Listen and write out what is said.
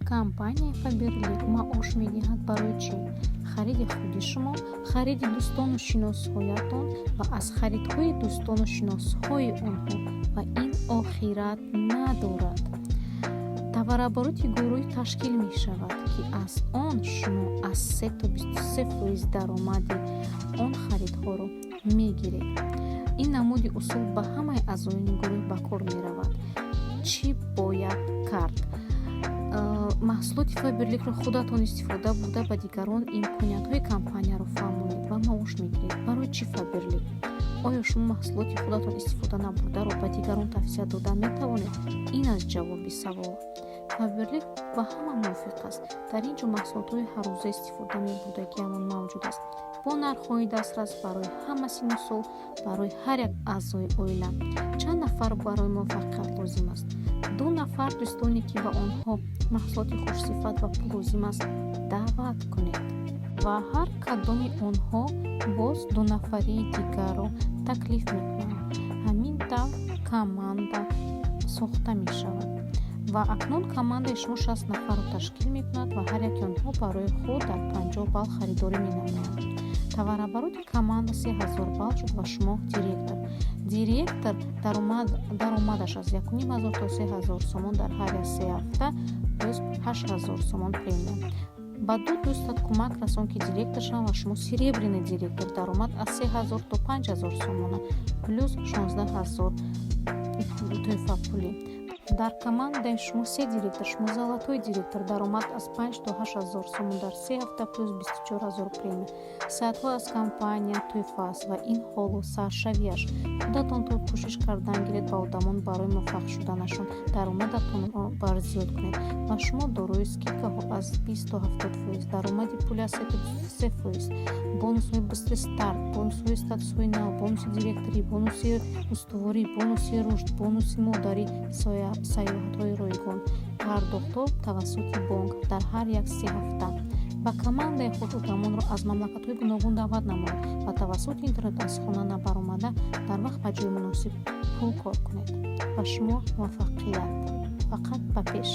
Компания Faberlic маош медиҳад барои чӣ? Хариди худи шумо, хариди дӯстону шиносҳоятон ва аз харидҳои дӯстону шиносҳои онҳо, ва ин охират надорад. Таварабороти гурӯҳ ташкил мешавад, ки аз он шумо аз 3 то 23% даромади он харидҳоро мегиред. Ин намуди усул ба ҳамаи аъзоёни гурӯҳ ба кор меравад. Чӣ бояд кард? маҳсулоти Faberlic-ро худатон истифода бурда ба дигарон имкониятҳои компанияро фаҳмонед ва маош мегиред. Барои чӣ Faberlic? Оё шумо маҳсулоти худатон истифода набурдаро ба дигарон тавсия дода метавонед? Ин аст ҷавоби савол. Faberlic ба ҳама мувофиқ аст. Дар ин ҷо маҳсулотҳои ҳаррӯза истифода мебурдагиамон мавҷуд аст, бо нархҳои дастрас барои ҳама синну сол, барои ҳар як аъзои оила. Чанд нафар барои муваффақият лозим аст? 2 нафар дӯстоне, ки ба онҳо маҳсулоти хушсифат ва пул лозим аст, даъват кунед. Ва ҳар кадоми онҳо боз 2 нафарии дигарро таклиф мекунанд. Ҳамин тавр команда сохта мешавад. Ва акнун командаи шумо 60 нафарро ташкил мекунад ва ҳар яки онҳо барои худ дар 50 балл харидорӣ менамоянд. Таварабароти команда 3000 балл шуд ва шумо директор даромадаш аз 1500 то 3000 сомон дар ҳар як 3 ҳафта плюс 8000 сомон премия. Ба 2 дӯстат кӯмак расон, ки директор шаванд ва шумо серебряный директор. Даромад аз 3000 то 5000 сомона плюс 16000 тӯҳфа пулӣ. Дар командаи шумо 3 директор, шумо золотой директор. Даромад аз 5 то 8000 сомон дар 3 ҳафта плюс 24000 премия. Саъатҳо аз компания тӯҳфа аст ва ин ҳолу саршавиаш. Худатон то кӯшиш кардан гиред ба одамон барои муваффақ шуданашон даромадатонро барзиёд кунед ва шумо дорои скидкаҳо аз 20 то 70%, даромади пули аз 3 то 23%, бонусҳои бустри старт, бонусҳои статусҳои нав, бонуси директорӣ, бонуси устуворӣ, бонуси рушд, бонуси модарӣ, саёҳатҳои ройгон, пардохтҳо тавассути бонк дар ҳар як 3 ҳафта. Ба командаи худ одамонро аз мамлакатҳои гуногун даъват намоед ва тавассути интернет аз хона набаромада дар вақт ба ҷои муносиб пул кор кунед. Ба шумо муваффақият. Фақат ба пеш.